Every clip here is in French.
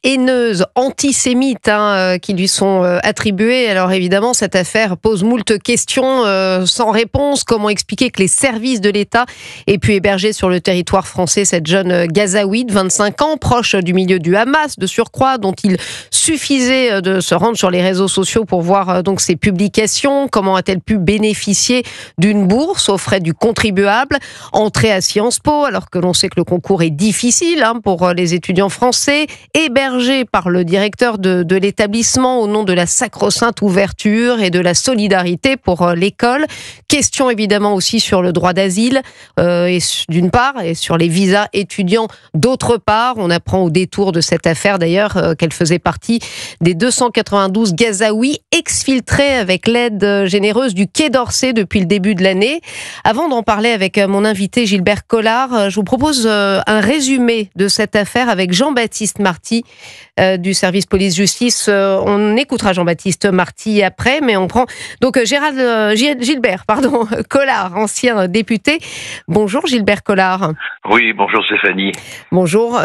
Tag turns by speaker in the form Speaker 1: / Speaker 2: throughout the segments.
Speaker 1: haineuses, antisémites qui lui sont attribuées. Alors évidemment, cette affaire pose moult questions sans réponse. Comment expliquer que les services de l'État aient pu héberger sur le territoire français cette jeune Gazaoui de 25 ans, proche du milieu du Hamas, de surcroît, dont il suffisait de se rendre sur les réseaux sociaux pour voir donc ses publications. Comment a-t-elle pu bénéficier d'une bourse aux frais du contribuable, entrée à Sciences Po, alors que l'on sait que le concours est difficile pour les étudiants français, hébergée par le directeur de l'établissement au nom de la sacro-sainte ouverture et de la solidarité pour l'école. Question évidemment aussi sur le droit d'asile, d'une part, et sur les visas étudiants d'autre part. On apprend au détour de cette affaire d'ailleurs qu'elle faisait partie des 292 Gazaouis exfiltrés avec l'aide généreuse du Quai d'Orsay depuis le début de l'année. Avant d'en parler avec mon invité Gilbert Collard, je vous propose un résumé de cette affaire avec Jean-Baptiste Marty du service police-justice. On écoutera Jean-Baptiste Marty après, mais on prend donc Gilbert Collard, ancien député. Bonjour Gilbert Collard.
Speaker 2: Oui, bonjour Stéphanie.
Speaker 1: Bonjour.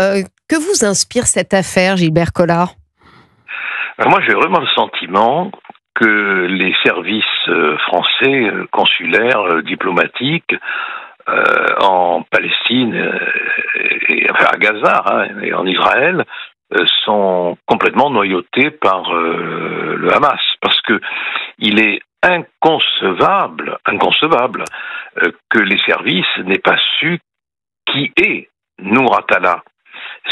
Speaker 1: Que vous inspire cette affaire, Gilbert Collard ?
Speaker 2: Alors moi, j'ai vraiment le sentiment que les services français, consulaires, diplomatiques, en Palestine et enfin à Gaza et en Israël sont complètement noyautés par le Hamas, parce que il est inconcevable que les services n'aient pas su qui est Nour Attallah.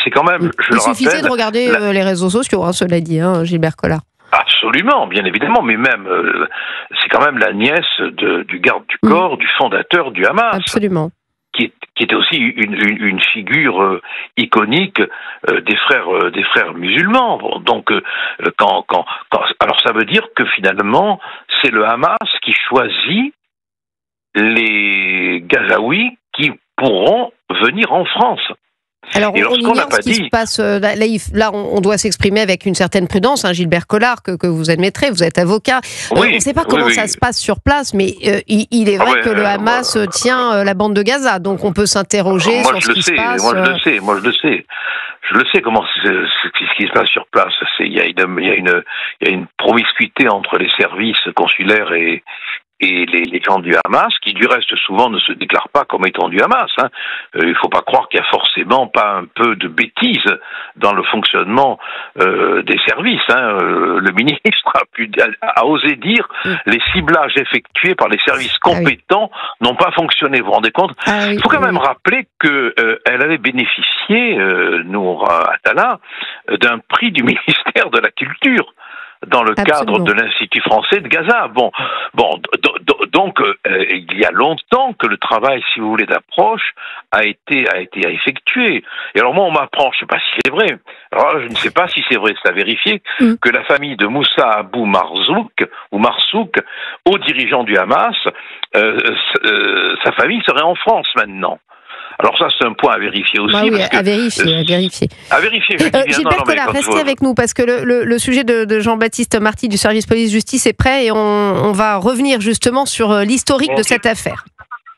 Speaker 2: C'est quand même,
Speaker 1: il suffisait de regarder les réseaux sociaux, cela dit, Gilbert Collard.
Speaker 2: Absolument, bien évidemment, mais même, c'est quand même la nièce du garde du corps, du fondateur du Hamas.
Speaker 1: Absolument.
Speaker 2: Qui était aussi une figure iconique des frères musulmans. Donc, alors ça veut dire que finalement, c'est le Hamas qui choisit les Gazaouis qui pourront venir en France.
Speaker 1: Alors, on ignore ce qui se passe. Là, on doit s'exprimer avec une certaine prudence, Gilbert Collard, que vous admettrez, vous êtes avocat.
Speaker 2: Oui,
Speaker 1: on ne sait pas comment ça se passe sur place, mais il est vrai que le Hamas tient la bande de Gaza, donc on peut s'interroger sur ce qui se passe.
Speaker 2: Moi, je le sais. Je le sais comment ce qui se passe sur place. Il y a une promiscuité entre les services consulaires et les gens du Hamas, qui du reste souvent ne se déclarent pas comme étant du Hamas. Il ne faut pas croire qu'il y a forcément pas un peu de bêtise dans le fonctionnement des services. Le ministre a osé dire les ciblages effectués par les services compétents n'ont pas fonctionné. Vous vous rendez compte ? Il faut quand même rappeler qu'elle avait bénéficié, Nour Attallah, d'un prix du ministère de la Culture dans le cadre de l'Institut français de Gaza. Donc il y a longtemps que le travail, si vous voulez, d'approche a été effectué. Et alors moi, on m'apprend, je ne sais pas si c'est vrai, alors je ne sais pas si c'est vrai, c'est à vérifier, que la famille de Moussa Abou Marzouk, haut dirigeant du Hamas, sa famille serait en France maintenant. Alors ça, c'est un point à vérifier aussi.
Speaker 1: À vérifier.
Speaker 2: À vérifier, je dis bien.
Speaker 1: Gilbert Collard, restez avec nous, parce que le sujet de Jean-Baptiste Marty du service police-justice est prêt, et on va revenir justement sur l'historique de cette affaire.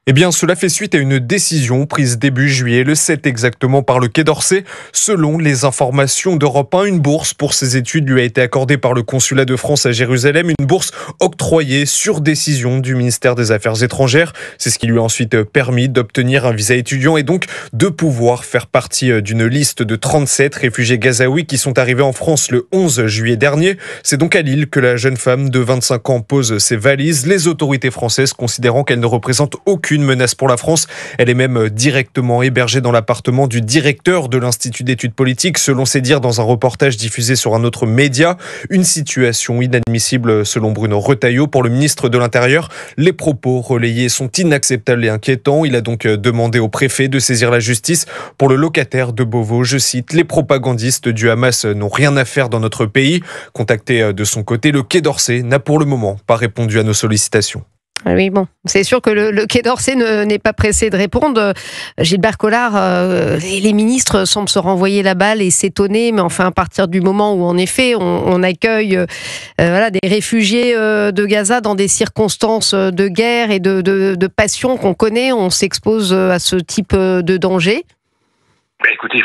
Speaker 3: Eh bien, cela fait suite à une décision prise début juillet, le 7 exactement, par le Quai d'Orsay. Selon les informations d'Europe 1, une bourse pour ses études lui a été accordée par le consulat de France à Jérusalem, une bourse octroyée sur décision du ministère des Affaires étrangères. C'est ce qui lui a ensuite permis d'obtenir un visa étudiant et donc de pouvoir faire partie d'une liste de 37 réfugiés gazaouis qui sont arrivés en France le 11 juillet dernier. C'est donc à Lille que la jeune femme de 25 ans pose ses valises, les autorités françaises considérant qu'elle ne représente aucune menace pour la France. Elle est même directement hébergée dans l'appartement du directeur de l'Institut d'études politiques, selon ses dires dans un reportage diffusé sur un autre média. Une situation inadmissible selon Bruno Retailleau. Pour le ministre de l'Intérieur, les propos relayés sont inacceptables et inquiétants. Il a donc demandé au préfet de saisir la justice. Pour le locataire de Beauvau, je cite, « Les propagandistes du Hamas n'ont rien à faire dans notre pays ». Contacté de son côté, le Quai d'Orsay n'a pour le moment pas répondu à nos sollicitations.
Speaker 1: Oui, bon, c'est sûr que le Quai d'Orsay n'est pas pressé de répondre. Gilbert Collard, les ministres semblent se renvoyer la balle et s'étonner, mais enfin, à partir du moment où, en effet, on accueille des réfugiés de Gaza dans des circonstances de guerre et de passion qu'on connaît, on s'expose à ce type de danger.
Speaker 2: Écoutez,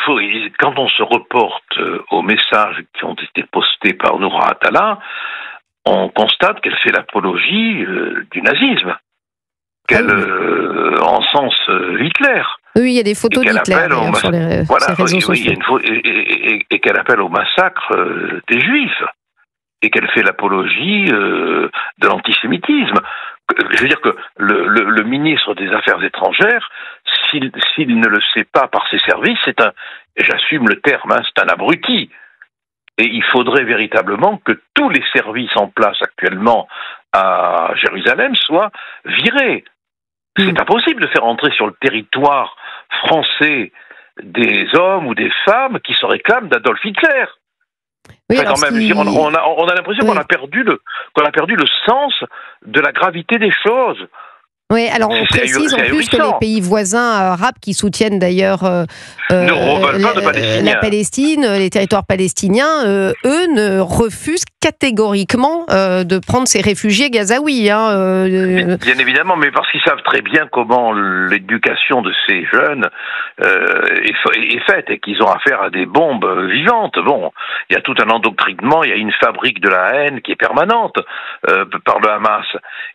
Speaker 2: quand on se reporte aux messages qui ont été postés par Noura Atala, on constate qu'elle fait l'apologie du nazisme, qu'elle encense Hitler.
Speaker 1: Oui, il y a des photos d'Hitler sur ses réseaux sociaux.
Speaker 2: Et qu'elle appelle au massacre des Juifs. Et qu'elle fait l'apologie de l'antisémitisme. Je veux dire que le ministre des Affaires étrangères, s'il ne le sait pas par ses services, j'assume le terme, c'est un abruti. Et il faudrait véritablement que tous les services en place actuellement à Jérusalem soient virés. C'est impossible de faire entrer sur le territoire français des hommes ou des femmes qui se réclament d'Adolf Hitler.
Speaker 1: Oui,
Speaker 2: on a l'impression qu'on a perdu le sens de la gravité des choses.
Speaker 1: Oui, alors on précise en plus que les pays voisins arabes qui soutiennent d'ailleurs
Speaker 2: ne veulent pas de Palestiniens.
Speaker 1: La Palestine, les territoires palestiniens, eux ne refusent catégoriquement de prendre ces réfugiés gazaouis.
Speaker 2: Bien évidemment, mais parce qu'ils savent très bien comment l'éducation de ces jeunes est faite et qu'ils ont affaire à des bombes vivantes. Bon, il y a tout un endoctrinement, il y a une fabrique de la haine qui est permanente par le Hamas.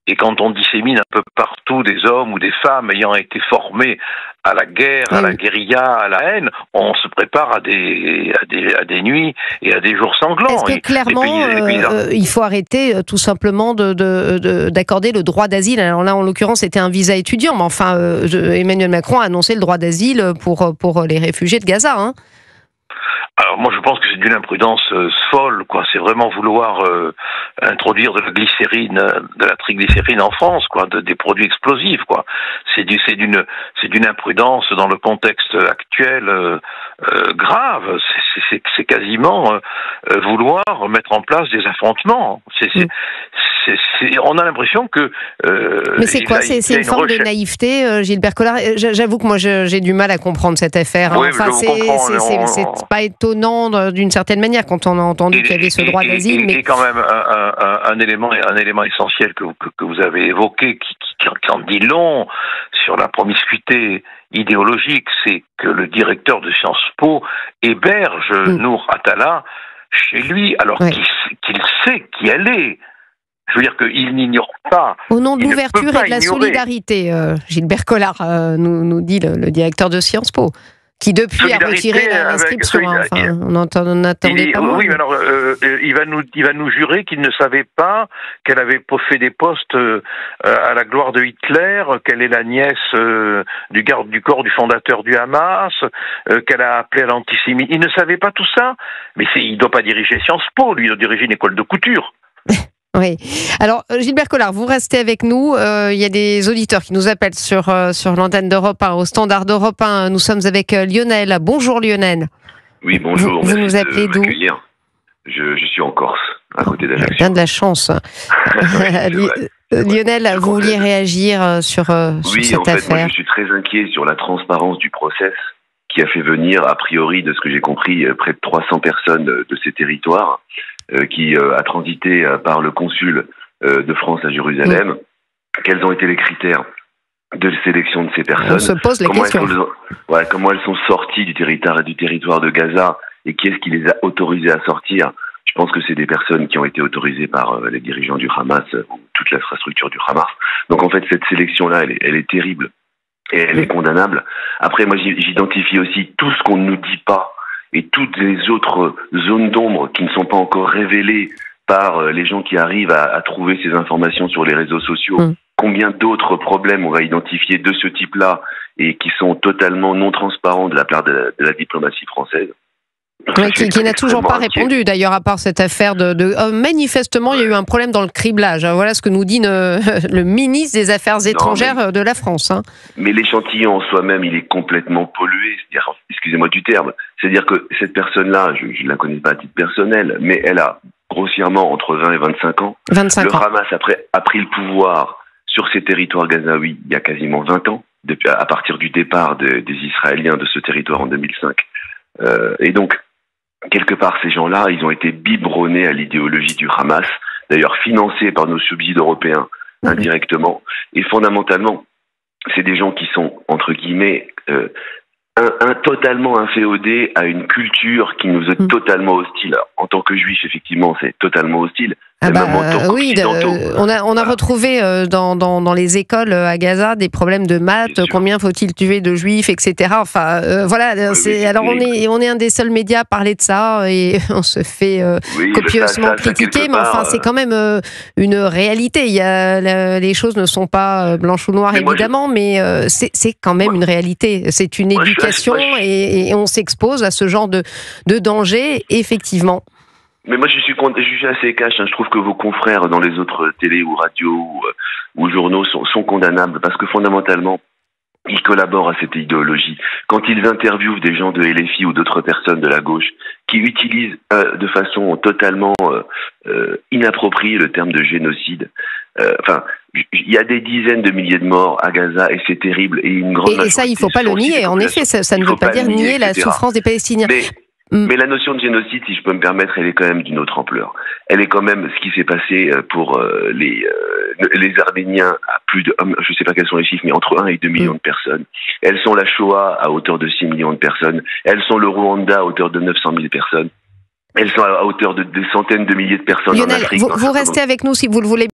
Speaker 2: Et quand on dissémine un peu partout des hommes ou des femmes ayant été formés à la guerre, à la guérilla, à la haine, on se prépare à des nuits et à des jours sanglants.
Speaker 1: Est-ce que clairement, il faut arrêter tout simplement d'accorder le droit d'asile? Alors là, en l'occurrence, c'était un visa étudiant, mais enfin, Emmanuel Macron a annoncé le droit d'asile pour les réfugiés de Gaza.
Speaker 2: Alors moi je pense que c'est d'une imprudence folle, quoi. C'est vraiment vouloir introduire de la glycérine, de la triglycérine en France, quoi, des produits explosifs, quoi. C'est d'une imprudence dans le contexte actuel grave. C'est quasiment vouloir mettre en place des affrontements. On a l'impression que.
Speaker 1: Mais c'est quoi? C'est une forme de naïveté, Gilbert Collard. J'avoue que moi j'ai du mal à comprendre cette affaire.
Speaker 2: Oui, enfin,
Speaker 1: c'est pas étonnant d'une certaine manière quand on a entendu qu'il y avait ce droit d'asile.
Speaker 2: Mais quand même un élément essentiel que vous avez évoqué, qui en dit long sur la promiscuité idéologique, c'est que le directeur de Sciences Po héberge Nour Atala chez lui, alors qu'il sait qui elle est. Je veux dire qu'il n'ignore pas.
Speaker 1: Au nom de l'ouverture et de la solidarité, Gilbert Collard, nous dit le directeur de Sciences Po, qui depuis a retiré l'inscription. Enfin, on n'attendait pas moins.
Speaker 2: Oui, mais alors il va nous jurer qu'il ne savait pas qu'elle avait fait des postes à la gloire de Hitler, qu'elle est la nièce du garde du corps du fondateur du Hamas, qu'elle a appelé à l'antisémitisme. Il ne savait pas tout ça. Mais il ne doit pas diriger Sciences Po, lui, il doit diriger une école de couture.
Speaker 1: Oui. Alors, Gilbert Collard, vous restez avec nous. Il y a des auditeurs qui nous appellent sur l'antenne d'Europe 1, au standard d'Europe 1. Nous sommes avec Lionel. Bonjour Lionel.
Speaker 4: Oui, bonjour.
Speaker 1: Vous nous appelez d'où?
Speaker 4: Je suis en Corse, à côté d'Ajaccio.
Speaker 1: Bien de la chance. Lionel, vous vouliez réagir sur cette affaire?
Speaker 4: Oui, en fait, moi je suis très inquiet sur la transparence du process qui a fait venir, a priori, de ce que j'ai compris, près de 300 personnes de ces territoires, qui a transité par le consul de France à Jérusalem. Quels ont été les critères de sélection de ces personnes?
Speaker 1: On se pose la question.
Speaker 4: Comment elles sont sorties du territoire de Gaza et qui est-ce qui les a autorisées à sortir? Je pense que c'est des personnes qui ont été autorisées par les dirigeants du Hamas ou toute l'infrastructure du Hamas. Donc en fait, cette sélection-là, elle est terrible et elle est condamnable. Après, moi, j'identifie aussi tout ce qu'on ne nous dit pas et toutes les autres zones d'ombre qui ne sont pas encore révélées par les gens qui arrivent à trouver ces informations sur les réseaux sociaux. Combien d'autres problèmes on va identifier de ce type-là et qui sont totalement non transparents de la part de la diplomatie française?
Speaker 1: Qui n'a toujours pas répondu, d'ailleurs, à part cette affaire manifestement, il y a eu un problème dans le criblage. Voilà ce que nous dit le ministre des Affaires étrangères de la France.
Speaker 4: Mais l'échantillon en soi-même, il est complètement pollué. C'est-à-dire, excusez-moi du terme, c'est-à-dire que cette personne-là, je ne la connais pas à titre personnel, mais elle a grossièrement entre 20 et 25 ans. Le Hamas a pris le pouvoir sur ces territoires gazaouis il y a quasiment 20 ans, à partir du départ des Israéliens de ce territoire en 2005. Et donc, quelque part, ces gens-là, ils ont été biberonnés à l'idéologie du Hamas, d'ailleurs financés par nos subsides européens indirectement. Et fondamentalement, c'est des gens qui sont, entre guillemets, totalement inféodé à une culture qui nous est totalement hostile. Alors, en tant que juif, effectivement, c'est totalement hostile.
Speaker 1: Oui, on a retrouvé dans les écoles à Gaza des problèmes de maths, combien faut-il tuer de juifs, etc. Enfin, voilà. Alors on est un des seuls médias à parler de ça et on se fait copieusement critiquer, mais enfin c'est quand même une réalité. Les choses ne sont pas blanches ou noires évidemment, mais c'est quand même une réalité. C'est une éducation et on s'expose à ce genre de danger, effectivement.
Speaker 4: Mais moi, je suis assez cash. Je trouve que vos confrères dans les autres télé ou radios ou journaux sont condamnables parce que fondamentalement, ils collaborent à cette idéologie. Quand ils interviewent des gens de LFI ou d'autres personnes de la gauche qui utilisent de façon totalement inappropriée le terme de génocide, il y a des dizaines de milliers de morts à Gaza et c'est terrible. Et une grande
Speaker 1: et ça, il ne faut pas le nier. En effet, ça ne veut pas dire nier la souffrance des Palestiniens.
Speaker 4: Mais la notion de génocide, si je peux me permettre, elle est quand même d'une autre ampleur. Elle est quand même ce qui s'est passé pour les Arméniens à plus de, je sais pas quels sont les chiffres, mais entre 1 et 2 millions de personnes. Elles sont la Shoah à hauteur de 6 millions de personnes. Elles sont le Rwanda à hauteur de 900 000 personnes. Elles sont à hauteur de des centaines de milliers de personnes
Speaker 1: Lionel,
Speaker 4: en Afrique.
Speaker 1: vous restez avec nous si vous le voulez.